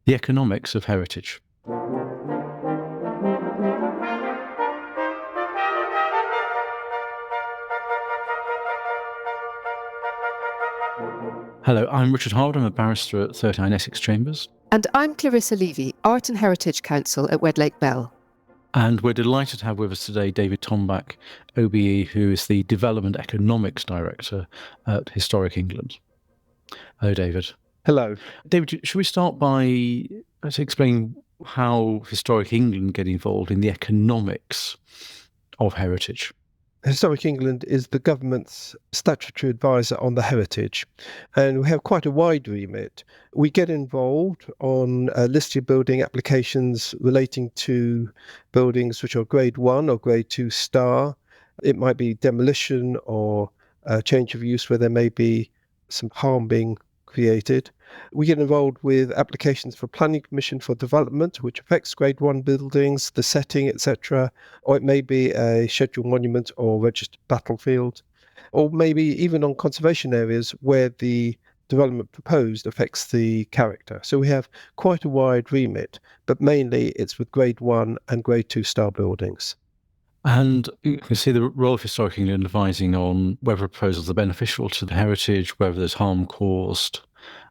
The economics of heritage. Hello, I'm Richard Hard. I'm a barrister at 39 Essex Chambers. And I'm Clarissa Levy, Art and Heritage Counsel at Wedlake Bell. And we're delighted to have with us today David Tomback OBE, who is the Development Economics Director at Historic England. Hello, David. Hello. David, should we start by explaining how Historic England get involved in the economics of heritage? Historic England is the government's statutory advisor on the heritage, and we have quite a wide remit. We get involved on listed building applications relating to buildings which are grade 1 or grade 2 star. It might be demolition or change of use where there may be some harm being created. We get involved with applications for planning permission for development, which affects grade 1 buildings, the setting, etc. Or it may be a scheduled monument or registered battlefield. Or maybe even on conservation areas where the development proposed affects the character. So we have quite a wide remit, but mainly it's with grade 1 and grade 2 star buildings. And you can see the role of Historic England advising on whether proposals are beneficial to the heritage, whether there's harm caused.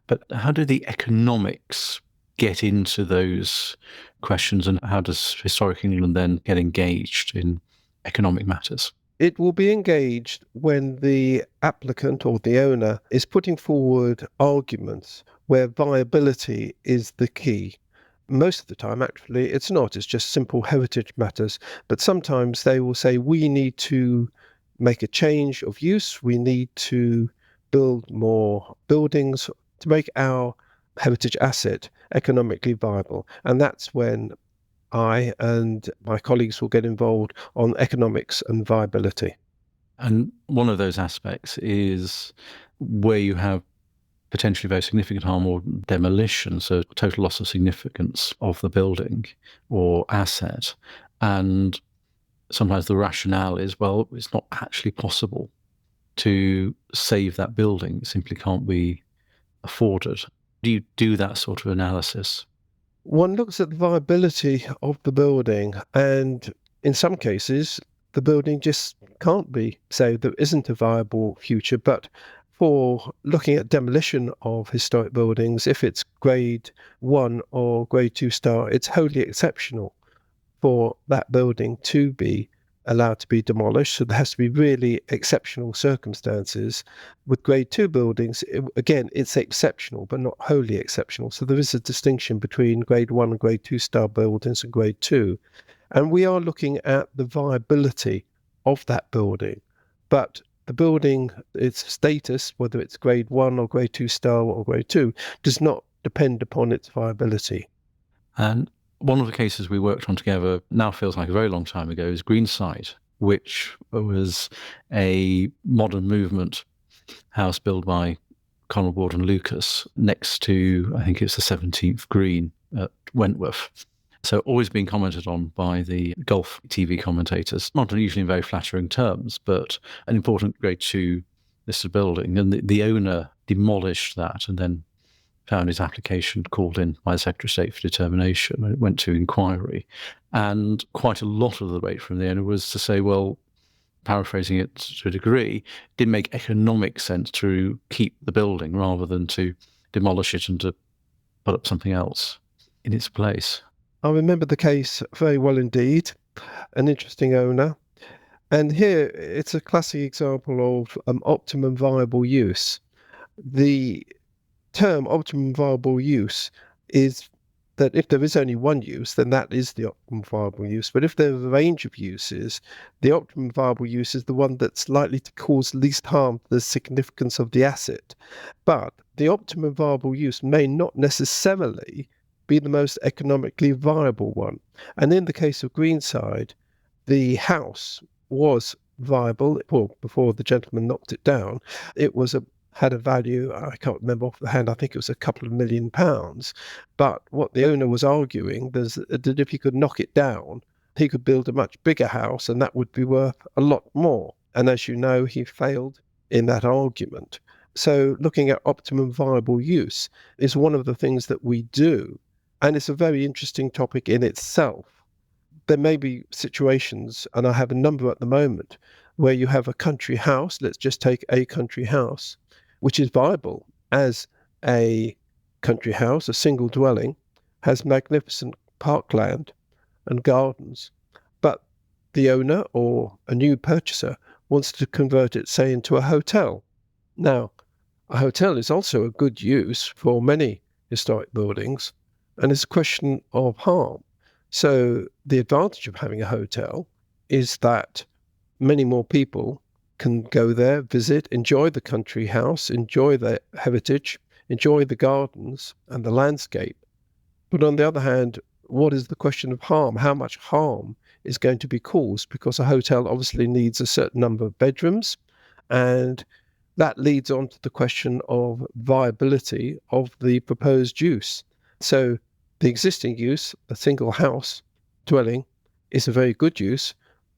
But how do the economics get into those questions, and how does Historic England then get engaged in economic matters? It will be engaged when the applicant or the owner is putting forward arguments where viability is the key. Most of the time, actually, it's not. It's just simple heritage matters. But sometimes they will say, we need to make a change of use. We need to build more buildings to make our heritage asset economically viable. And that's when I and my colleagues will get involved on economics and viability. And one of those aspects is where you have potentially very significant harm or demolition, so total loss of significance of the building or asset. And sometimes the rationale is, well, it's not actually possible to save that building. It simply can't be afforded. Do you do that sort of analysis? One looks at the viability of the building, and in some cases, the building just can't be saved. There isn't a viable future, but for looking at demolition of historic buildings, if it's grade 1 or grade 2 star, it's wholly exceptional for that building to be allowed to be demolished. So there has to be really exceptional circumstances. With grade 2 buildings, again, it's exceptional, but not wholly exceptional. So there is a distinction between grade 1 and grade 2 star buildings and grade 2. And we are looking at the viability of that building. But the building, its status, whether it's grade 1 or grade 2 star or grade 2, does not depend upon its viability. And one of the cases we worked on together, now feels like a very long time ago, is Greenside, which was a modern movement house built by Conrad Ward and Lucas next to, I think it's the 17th Green at Wentworth. So always being commented on by the golf TV commentators, not usually in very flattering terms, but an important grade 2 listed building. And the owner demolished that and then found his application called in by the Secretary of State for determination. It went to inquiry. And quite a lot of the debate from the owner was to say, well, paraphrasing it to a degree, it didn't make economic sense to keep the building rather than to demolish it and to put up something else in its place. I remember the case very well indeed. An interesting owner. And here it's a classic example of optimum viable use. The term optimum viable use is that if there is only one use, then that is the optimum viable use. But if there are a range of uses, the optimum viable use is the one that's likely to cause least harm to the significance of the asset. But the optimum viable use may not necessarily be the most economically viable one. And in the case of Greenside, the house was viable. Well, before the gentleman knocked it down, it had a value, I can't remember off the hand, I think it was a couple of £1 million. But what the owner was arguing was that if he could knock it down, he could build a much bigger house and that would be worth a lot more. And as you know, he failed in that argument. So looking at optimum viable use is one of the things that we do And it's a very interesting topic in itself. There may be situations, and I have a number at the moment, where you have a country house, let's just take a country house, which is viable as a country house, a single dwelling, has magnificent parkland and gardens, but the owner or a new purchaser wants to convert it, say, into a hotel. Now, a hotel is also a good use for many historic buildings, and it's a question of harm. So the advantage of having a hotel is that many more people can go there, visit, enjoy the country house, enjoy the heritage, enjoy the gardens and the landscape. But on the other hand, what is the question of harm? How much harm is going to be caused? Because a hotel obviously needs a certain number of bedrooms, and that leads on to the question of viability of the proposed use. So the existing use, a single house dwelling, is a very good use,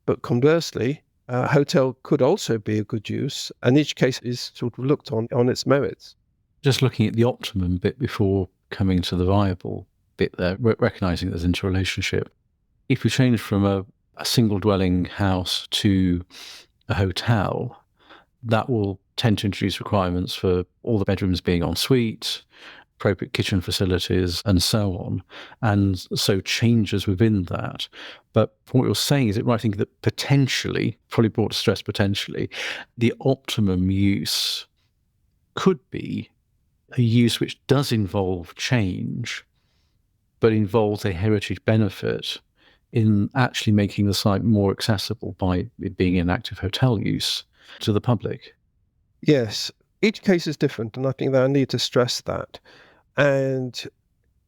but conversely, a hotel could also be a good use, and each case is sort of looked on its merits. Just looking at the optimum bit before coming to the viable bit there, recognising there's interrelationship. If we change from a single dwelling house to a hotel, that will tend to introduce requirements for all the bedrooms being en suite, appropriate kitchen facilities, and so on. And so changes within that. But what you're saying, is it right to think that potentially, probably brought to stress potentially, the optimum use could be a use which does involve change, but involves a heritage benefit in actually making the site more accessible by it being an active hotel use to the public? Yes, each case is different, and I think that I need to stress that. And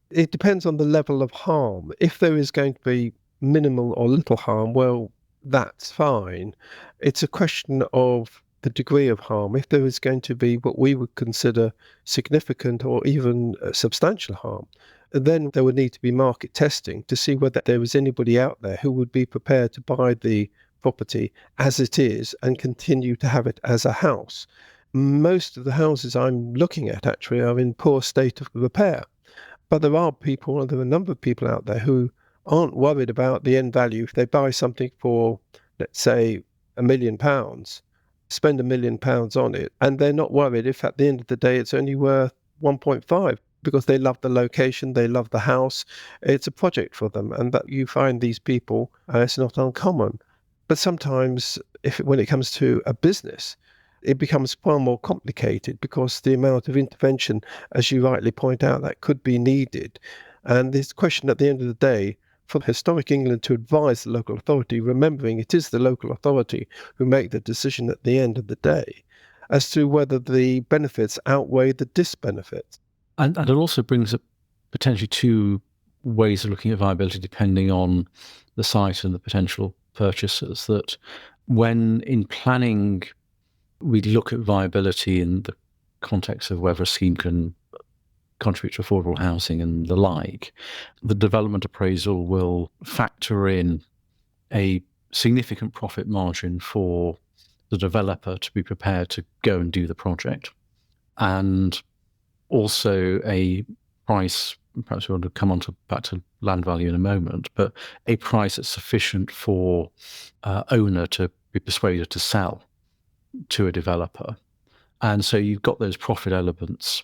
it depends on the level of harm. If there is going to be minimal or little harm, well, that's fine. It's a question of the degree of harm. If there is going to be what we would consider significant or even substantial harm, then there would need to be market testing to see whether there was anybody out there who would be prepared to buy the property as it is and continue to have it as a house. Most of the houses I'm looking at actually are in poor state of repair. But there are a number of people out there who aren't worried about the end value. If they buy something for, let's say, £1 million, spend £1 million on it, and they're not worried if at the end of the day it's only worth 1.5, because they love the location, they love the house. It's a project for them, and that you find these people, it's not uncommon. But sometimes, when it comes to a business, it becomes far more complicated because the amount of intervention, as you rightly point out, that could be needed. And this question at the end of the day, for Historic England to advise the local authority, remembering it is the local authority who make the decision at the end of the day, as to whether the benefits outweigh the disbenefits. And it also brings up potentially two ways of looking at viability depending on the site and the potential purchasers, that when in planning we look at viability in the context of whether a scheme can contribute to affordable housing and the like, the development appraisal will factor in a significant profit margin for the developer to be prepared to go and do the project, and also a price, perhaps we want to come back to land value in a moment, but a price that's sufficient for owner to be persuaded to sell to a developer. And so you've got those profit elements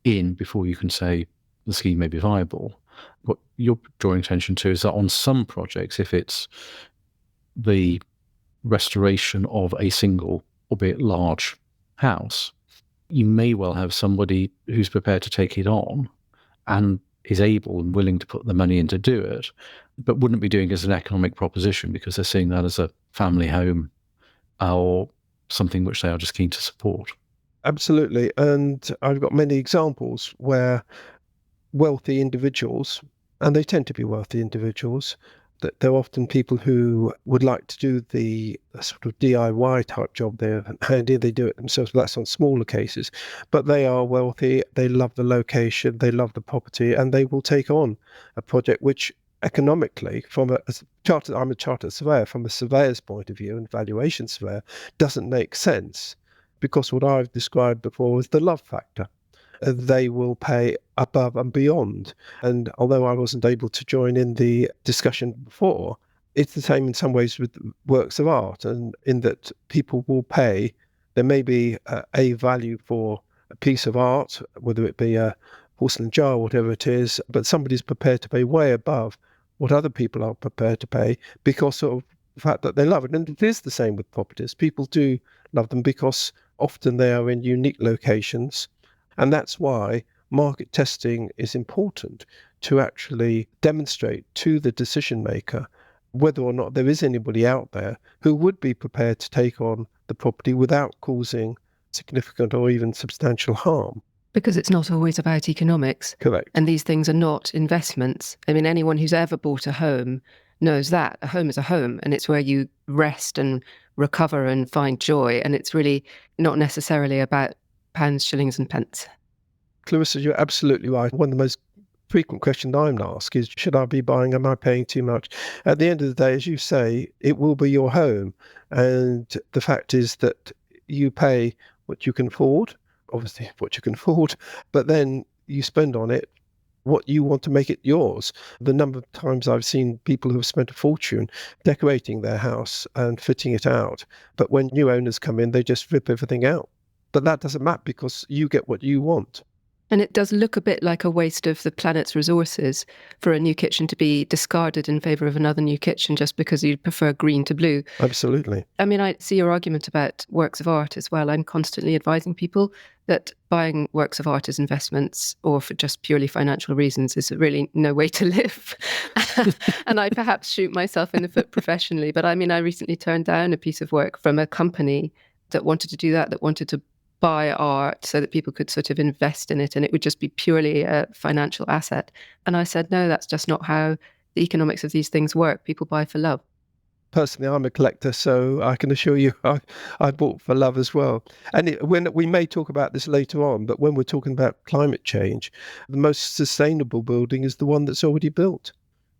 in before you can say the scheme may be viable. What you're drawing attention to is that on some projects, if it's the restoration of a single, albeit large, house, you may well have somebody who's prepared to take it on and is able and willing to put the money in to do it, but wouldn't be doing it as an economic proposition because they're seeing that as a family home or something which they are just keen to support. Absolutely. And I've got many examples where wealthy individuals, and they tend to be wealthy individuals, that they're often people who would like to do the sort of DIY type job there, and they do it themselves. That's on smaller cases, but they are wealthy, they love the location, they love the property, and they will take on a project which economically, I'm a chartered surveyor, from a surveyor's point of view and valuation surveyor, doesn't make sense, because what I've described before is the love factor. they will pay above and beyond. And although I wasn't able to join in the discussion before, it's the same in some ways with works of art, and in that people will pay. There may be a value for a piece of art, whether it be a porcelain jar, whatever it is, but somebody's prepared to pay way above what other people are prepared to pay because of the fact that they love it. And it is the same with properties. People do love them because often they are in unique locations. And that's why market testing is important, to actually demonstrate to the decision maker whether or not there is anybody out there who would be prepared to take on the property without causing significant or even substantial harm. Because it's not always about economics. Correct. And these things are not investments. I mean, anyone who's ever bought a home knows that. A home is a home, and it's where you rest and recover and find joy. And it's really not necessarily about pounds, shillings and pence. Clarissa, you're absolutely right. One of the most frequent questions I'm asked is, should I be buying? Am I paying too much? At the end of the day, as you say, it will be your home. And the fact is that you pay what you can afford, obviously what you can afford, but then you spend on it what you want to make it yours. The number of times I've seen people who have spent a fortune decorating their house and fitting it out, but when new owners come in, they just rip everything out. But that doesn't matter because you get what you want. And it does look a bit like a waste of the planet's resources for a new kitchen to be discarded in favour of another new kitchen just because you prefer green to blue. Absolutely. I mean, I see your argument about works of art as well. I'm constantly advising people that buying works of art as investments or for just purely financial reasons is really no way to live. And I perhaps shoot myself in the foot professionally. But I mean, I recently turned down a piece of work from a company that wanted to do that wanted to buy art so that people could sort of invest in it and it would just be purely a financial asset. And I said, no, that's just not how the economics of these things work. People buy for love. Personally, I'm a collector, so I can assure you I bought for love as well. And when we may talk about this later on, but when we're talking about climate change, the most sustainable building is the one that's already built.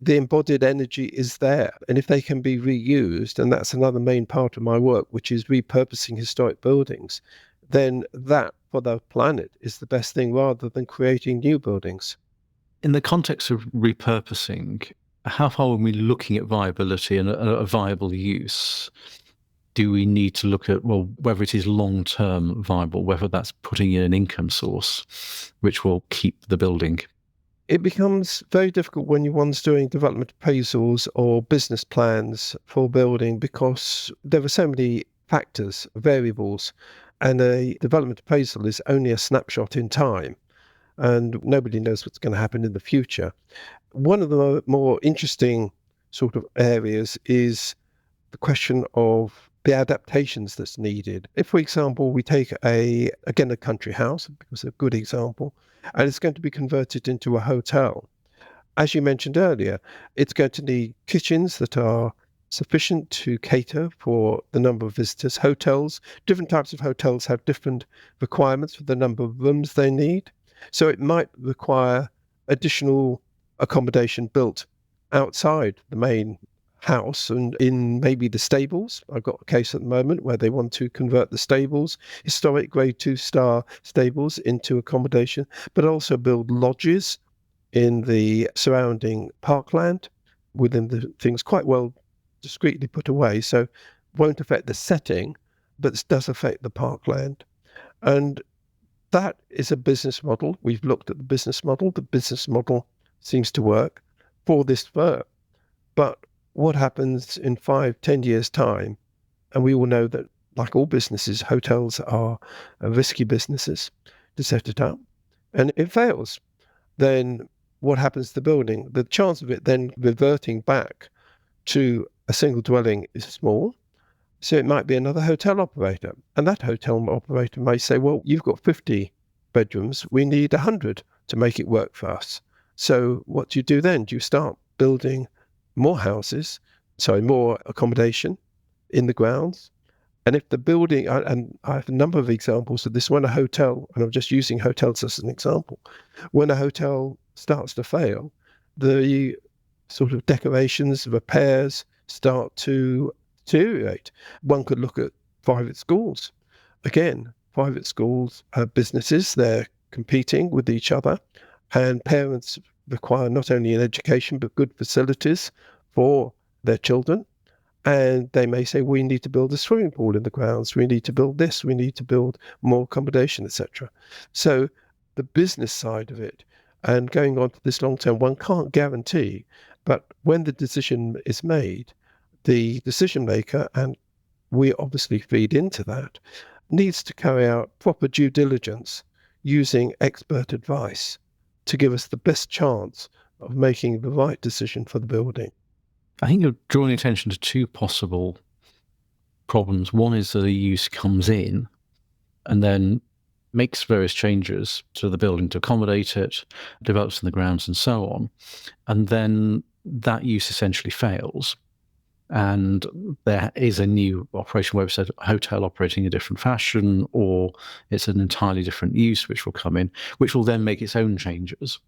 The embodied energy is there. And if they can be reused, and that's another main part of my work, which is repurposing historic buildings, then that for the planet is the best thing rather than creating new buildings. In the context of repurposing, how far are we looking at viability and a viable use? Do we need to look at, well, whether it is long-term viable, whether that's putting in an income source which will keep the building? It becomes very difficult when one's doing development appraisals or business plans for building because there are so many factors, variables, and a development appraisal is only a snapshot in time, and nobody knows what's going to happen in the future. One of the more interesting sort of areas is the question of the adaptations that's needed. If, for example, we take a country house, because it's a good example, and it's going to be converted into a hotel. As you mentioned earlier, it's going to need kitchens that are sufficient to cater for the number of visitors. Hotels, different types of hotels have different requirements for the number of rooms they need. So it might require additional accommodation built outside the main house and in maybe the stables. I've got a case at the moment where they want to convert the stables, historic grade 2-star stables, into accommodation, but also build lodges in the surrounding parkland within the things quite well discreetly put away, so won't affect the setting, but does affect the parkland. And that is a business model. We've looked at the business model. The business model seems to work for this firm. But what happens in 5-10 years' time? And we all know that, like all businesses, hotels are risky businesses to set it up. And it fails. Then what happens to the building? The chance of it then reverting back to a single dwelling is small. So it might be another hotel operator. And that hotel operator may say, well, you've got 50 bedrooms. We need 100 to make it work for us. So what do you do then? Do you start building more more accommodation in the grounds? And if the building, and I have a number of examples of this, when a hotel, and I'm just using hotels as an example, when a hotel starts to fail, the sort of decorations, repairs start to deteriorate. One could look at private schools. Again, private schools are businesses. They're competing with each other, and parents require not only an education but good facilities for their children. And they may say, we need to build a swimming pool in the grounds, we need to build this, we need to build more accommodation, etc. So the business side of it, and going on to this long term, one can't guarantee, but when the decision is made, the decision maker, and we obviously feed into that, needs to carry out proper due diligence using expert advice to give us the best chance of making the right decision for the building. I think you're drawing attention to two possible problems. One is that a use comes in and then makes various changes to the building to accommodate it, develops in the grounds and so on, and then that use essentially fails. And there is a new operation where we said hotel operating a different fashion, or it's an entirely different use which will come in, which will then make its own changes,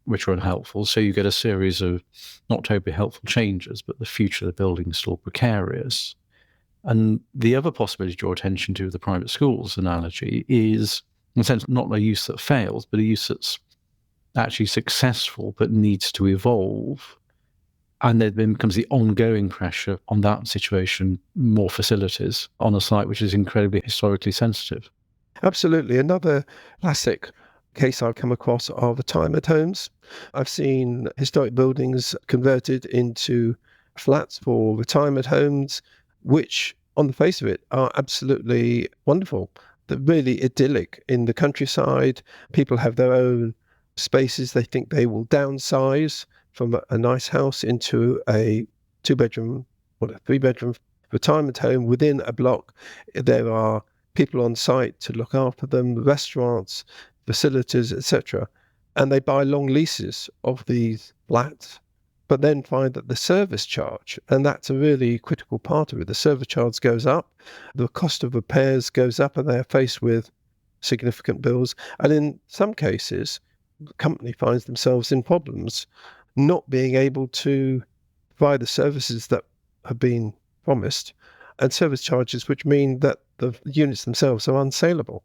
which are unhelpful. So you get a series of not totally helpful changes, but the future of the building is still precarious. And the other possibility to draw attention to the private schools analogy is, in a sense, not a use that fails, but a use that's actually successful but needs to evolve. And then becomes the ongoing pressure on that situation, more facilities on a site which is incredibly historically sensitive. Absolutely. Another classic case I've come across are retirement homes. I've seen historic buildings converted into flats for retirement homes, which on the face of it are absolutely wonderful. They're really idyllic in the countryside. People have their own spaces. They think they will downsize from a nice house into a 2-bedroom or a 3-bedroom retirement home within a block. There are people on site to look after them, restaurants, facilities, etc. And they buy long leases of these flats, but then find that the service charge, and that's a really critical part of it, the service charge goes up, the cost of repairs goes up, and they're faced with significant bills. And in some cases, the company finds themselves in problems, not being able to provide the services that have been promised, and service charges which mean that the units themselves are unsaleable.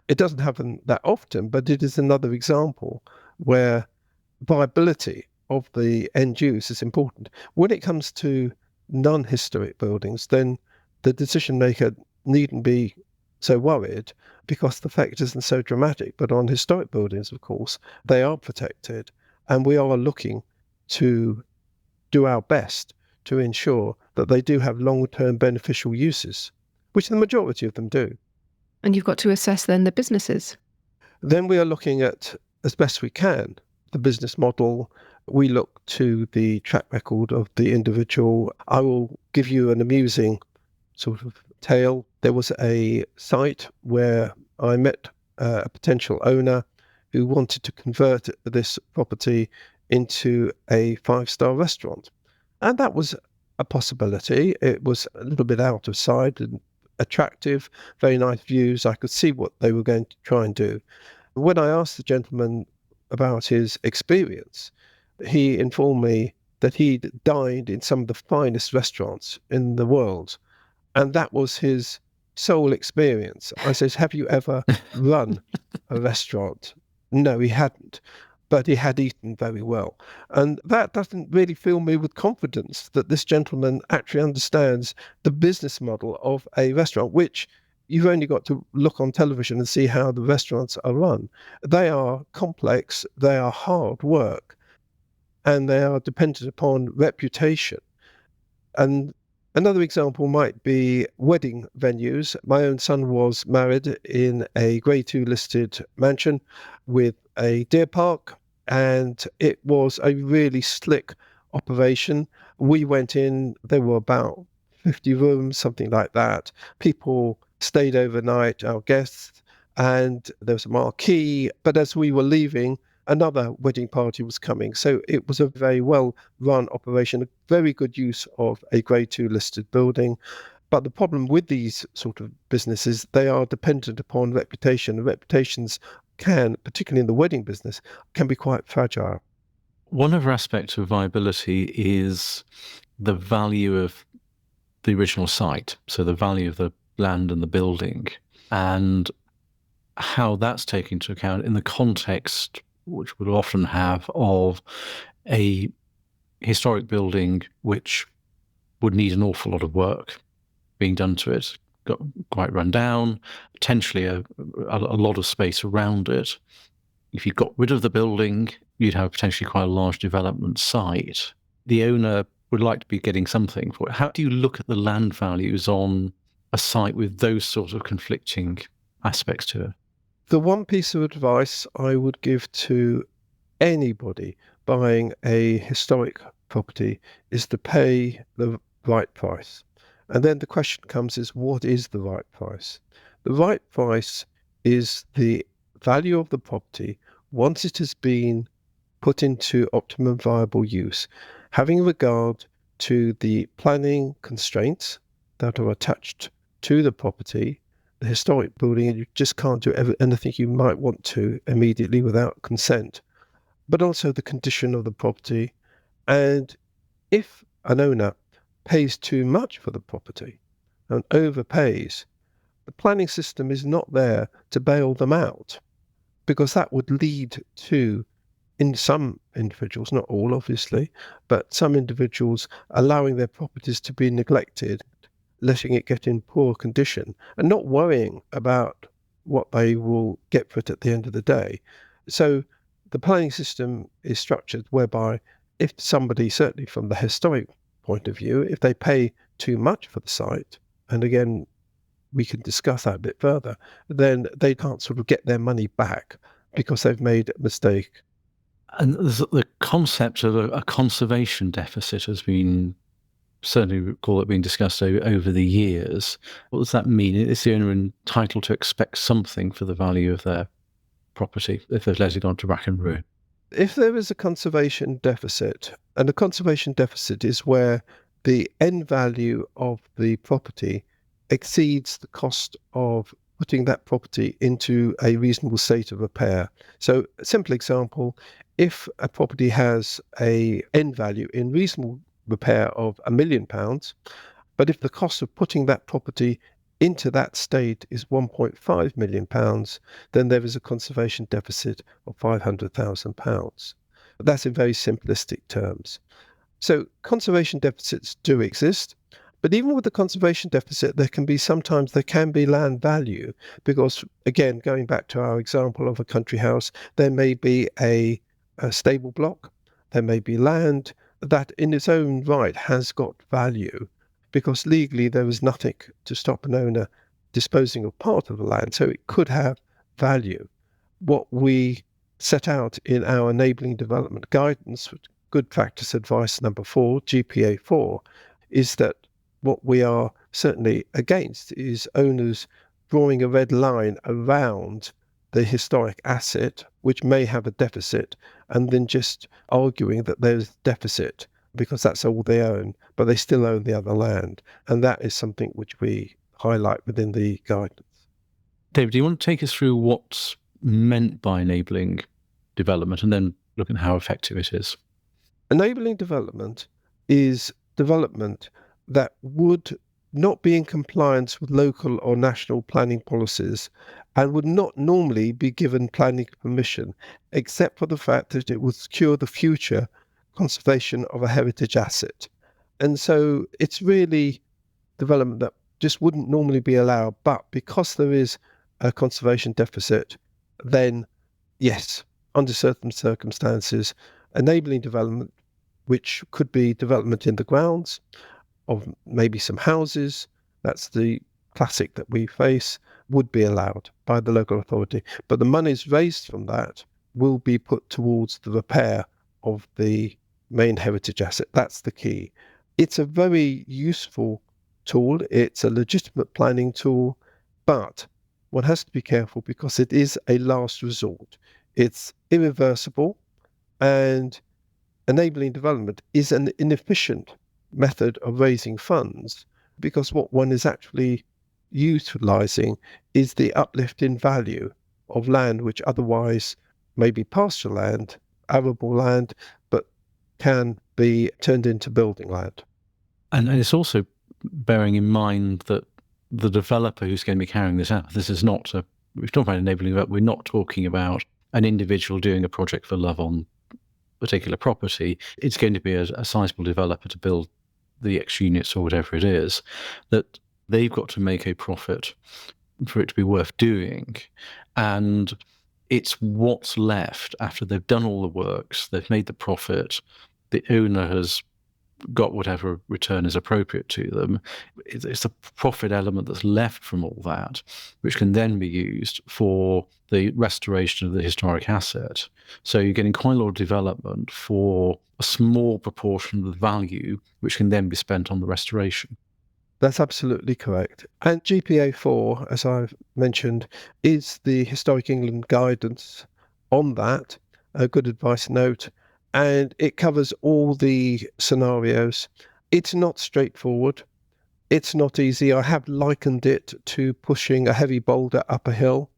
It doesn't happen that often, but it is another example where viability of the end use is important. When it comes to non-historic buildings, then the decision maker needn't be so worried because the effect isn't so dramatic. But on historic buildings, of course, they are protected, and we are looking to do our best to ensure that they do have long-term beneficial uses, which the majority of them do. And you've got to assess then the businesses. Then we are looking at, as best we can, the business model. We look to the track record of the individual. I will give you an amusing sort of tale. There was a site where I met a potential owner who wanted to convert this property into a 5-star restaurant. And that was a possibility. It was a little bit out of sight and attractive, very nice views. I could see what they were going to try and do. When I asked the gentleman about his experience, he informed me that he'd dined in some of the finest restaurants in the world, and that was his sole experience. I said, have you ever run a restaurant? No, he hadn't, but he had eaten very well. And that doesn't really fill me with confidence that this gentleman actually understands the business model of a restaurant, which you've only got to look on television and see how the restaurants are run. They are complex, they are hard work, and they are dependent upon reputation. And another example might be wedding venues. My own son was married in a Grade 2 listed mansion with a deer park, and it was a really slick operation. We went in, there were about 50 rooms, something like that. People stayed overnight, our guests, and there was a marquee. But as we were leaving, another wedding party was coming. So it was a very well run operation, a very good use of a Grade 2 listed building. But the problem with these sort of businesses, they are dependent upon reputation. The reputations can, particularly in the wedding business, can be quite fragile. One other aspect of viability is the value of the original site, so the value of the land and the building. And how that's taken into account in the context, which we'll often have, of a historic building which would need an awful lot of work being done to it, got quite run down, potentially a lot of space around it. If you got rid of the building, you'd have potentially quite a large development site. The owner would like to be getting something for it. How do you look at the land values on a site with those sort of conflicting aspects to it? The one piece of advice I would give to anybody buying a historic property is to pay the right price. And then the question comes is, what is the right price? The right price is the value of the property once it has been put into optimum viable use, having regard to the planning constraints that are attached to the property. The historic building, and you just can't do anything you might want to immediately without consent, but also the condition of the property. And if an owner pays too much for the property and overpays, the planning system is not there to bail them out, because that would lead to, in some individuals, not all obviously, but some individuals allowing their properties to be neglected, letting it get in poor condition and not worrying about what they will get for it at the end of the day. So the planning system is structured whereby if somebody, certainly from the historic point of view, if they pay too much for the site, and again, we can discuss that a bit further, then they can't sort of get their money back because they've made a mistake. And the concept of a conservation deficit has been, certainly recall it being discussed over the years. What does that mean? Is the owner entitled to expect something for the value of their property if they've let it on to rack and ruin? If there is a conservation deficit, and a conservation deficit is where the end value of the property exceeds the cost of putting that property into a reasonable state of repair. So a simple example, if a property has a end value in reasonable repair of £1 million, but if the cost of putting that property into that state is £1.5 million, then there is a conservation deficit of £500,000. That's in very simplistic terms. So conservation deficits do exist, but even with the conservation deficit, there can be land value, because again, going back to our example of a country house, there may be a stable block, there may be land that in its own right has got value, because legally there is nothing to stop an owner disposing of part of the land, so it could have value. What we set out in our enabling development guidance, good practice advice number 4, GPA 4, is that what we are certainly against is owners drawing a red line around the historic asset, which may have a deficit, and then just arguing that there's deficit because that's all they own, but they still own the other land. And that is something which we highlight within the guidance. David, do you want to take us through what's meant by enabling development and then look at how effective it is? Enabling development is development that would not be in compliance with local or national planning policies and would not normally be given planning permission, except for the fact that it would secure the future conservation of a heritage asset. And so it's really development that just wouldn't normally be allowed, but because there is a conservation deficit, then yes, under certain circumstances, enabling development, which could be development in the grounds of maybe some houses, that's the classic that we face, would be allowed by the local authority. But the monies raised from that will be put towards the repair of the main heritage asset. That's the key. It's a very useful tool. It's a legitimate planning tool, but one has to be careful because it is a last resort. It's irreversible, and enabling development is an inefficient method of raising funds, because what one is actually utilizing is the uplift in value of land which otherwise may be pasture land, arable land, but can be turned into building land. And it's also bearing in mind that the developer who's going to be carrying this out, this is not a we've talked about enabling development, we're not talking about an individual doing a project for love on a particular property. It's going to be a sizable developer to build the X units or whatever it is, that they've got to make a profit for it to be worth doing. And it's what's left after they've done all the works, they've made the profit, the owner has got whatever return is appropriate to them. It's the profit element that's left from all that, which can then be used for the restoration of the historic asset. So you're getting quite a lot of development for a small proportion of the value, which can then be spent on the restoration. That's absolutely correct. And GPA4, as I've mentioned, is the Historic England guidance on that, a good advice note, and it covers all the scenarios. It's not straightforward. It's not easy. I have likened it to pushing a heavy boulder up a hill.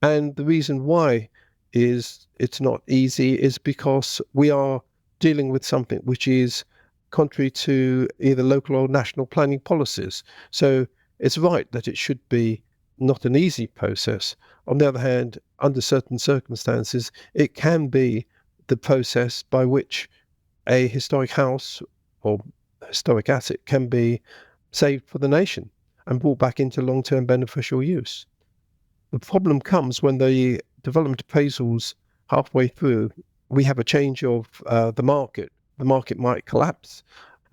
And the reason why is it's not easy is because we are dealing with something which is contrary to either local or national planning policies. So it's right that it should be not an easy process. On the other hand, under certain circumstances, it can be the process by which a historic house or historic asset can be saved for the nation and brought back into long-term beneficial use. The problem comes when the development appraisals halfway through, we have a change of the market. The market might collapse,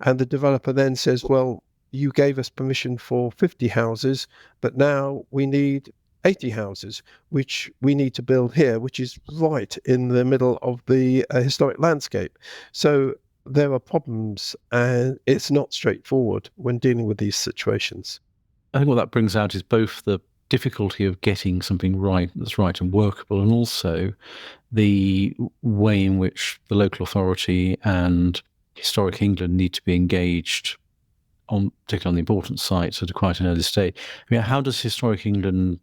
and the developer then says, well, you gave us permission for 50 houses, but now we need 80 houses, which we need to build here, which is right in the middle of the historic landscape. So there are problems, and it's not straightforward when dealing with these situations. I think what that brings out is both the difficulty of getting something right that's right and workable, and also the way in which the local authority and Historic England need to be engaged on, particularly on the important sites at quite an early stage. I mean, how does Historic England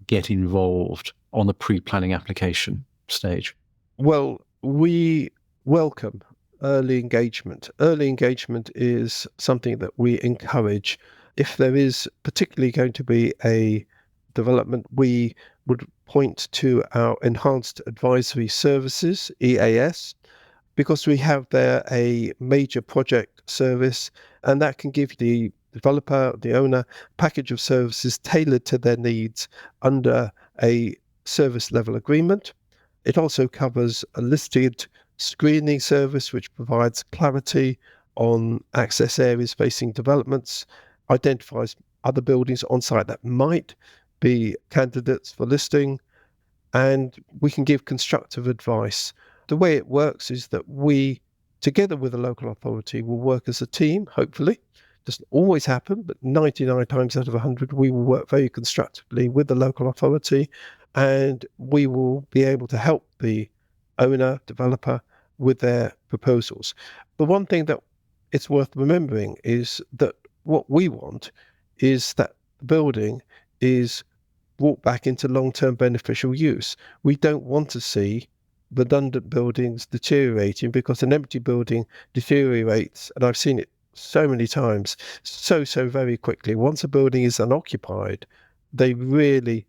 get involved on the pre-planning application stage? Well, we welcome early engagement. Early engagement is something that we encourage. If there is particularly going to be a development, we would point to our Enhanced Advisory Services, EAS, because we have there a major project service, and that can give the developer, the owner, package of services tailored to their needs under a service level agreement. It also covers a listed screening service, which provides clarity on access areas facing developments, identifies other buildings on site that might be candidates for listing, and we can give constructive advice. The way it works is that we, together with the local authority, will work as a team, hopefully. Doesn't always happen, but 99 times out of 100, we will work very constructively with the local authority, and we will be able to help the owner, developer, with their proposals. The one thing that it's worth remembering is that what we want is that the building is brought back into long-term beneficial use. We don't want to see redundant buildings deteriorating, because an empty building deteriorates, and I've seen it so many times, so very quickly. Once a building is unoccupied, they really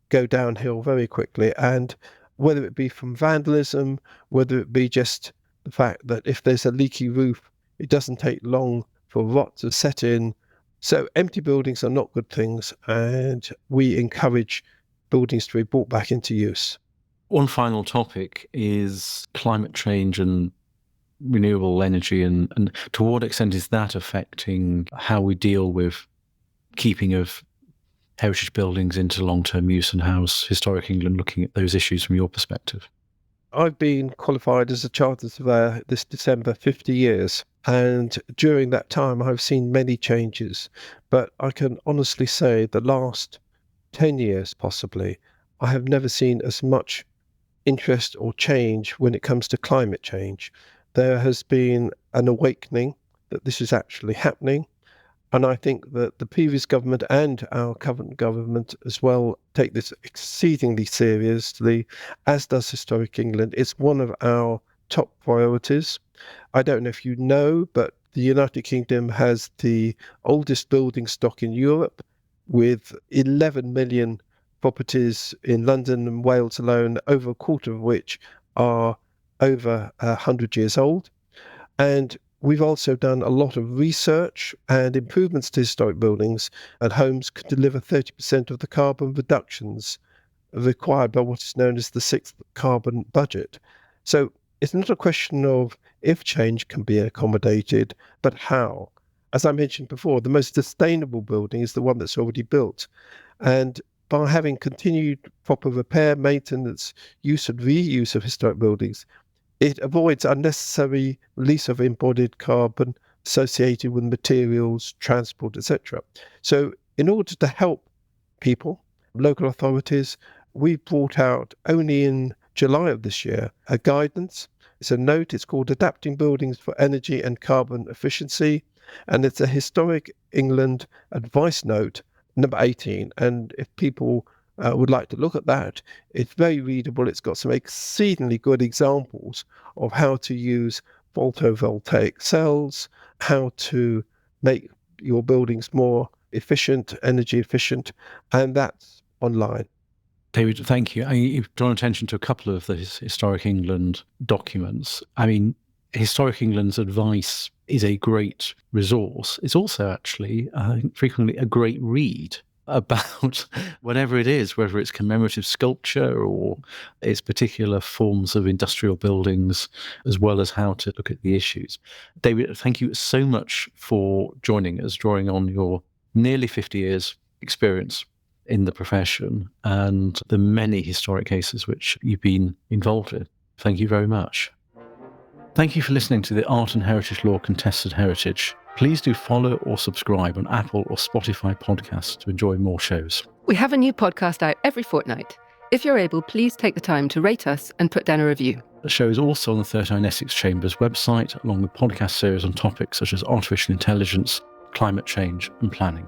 go downhill very quickly, and whether it be from vandalism, whether it be just the fact that if there's a leaky roof, it doesn't take long for rot to set in. So empty buildings are not good things, and we encourage buildings to be brought back into use. One final topic is climate change and renewable energy, and to what extent is that affecting how we deal with keeping of heritage buildings into long-term use, and how's Historic England looking at those issues from your perspective? I've been qualified as a chartered surveyor this December 50 years, and during that time I've seen many changes, but I can honestly say the last 10 years possibly, I have never seen as much interest or change when it comes to climate change. There has been an awakening that this is actually happening, and I think that the previous government and our current government as well take this exceedingly seriously, as does Historic England. It's one of our top priorities. I don't know if you know, but the United Kingdom has the oldest building stock in Europe, with 11 million properties in London and Wales alone, over a quarter of which are over 100 years old. And we've also done a lot of research, and improvements to historic buildings and homes could deliver 30% of the carbon reductions required by what is known as the sixth carbon budget. So it's not a question of if change can be accommodated, but how. As I mentioned before, the most sustainable building is the one that's already built. And by having continued proper repair, maintenance, use and reuse of historic buildings, it avoids unnecessary release of embodied carbon associated with materials, transport, etc. So in order to help people, local authorities, we brought out only in July of this year a guidance. It's a note, it's called Adapting Buildings for Energy and Carbon Efficiency, and it's a Historic England Advice Note number 18. And if people would like to look at that, it's very readable. It's got some exceedingly good examples of how to use photovoltaic cells, how to make your buildings more efficient, energy efficient, and that's online. David, thank you. You've drawn attention to a couple of the Historic England documents. I mean, Historic England's advice is a great resource. It's also actually, frequently a great read about whatever it is, whether it's commemorative sculpture or its particular forms of industrial buildings, as well as how to look at the issues. David, thank you so much for joining us, drawing on your nearly 50 years experience in the profession and the many historic cases which you've been involved in. Thank you very much. Thank you for listening to the Art and Heritage Law Contested Heritage. Please do follow or subscribe on Apple or Spotify podcasts to enjoy more shows. We have a new podcast out every fortnight. If you're able, please take the time to rate us and put down a review. The show is also on the 39 Essex Chambers website, along with podcast series on topics such as artificial intelligence, climate change and planning.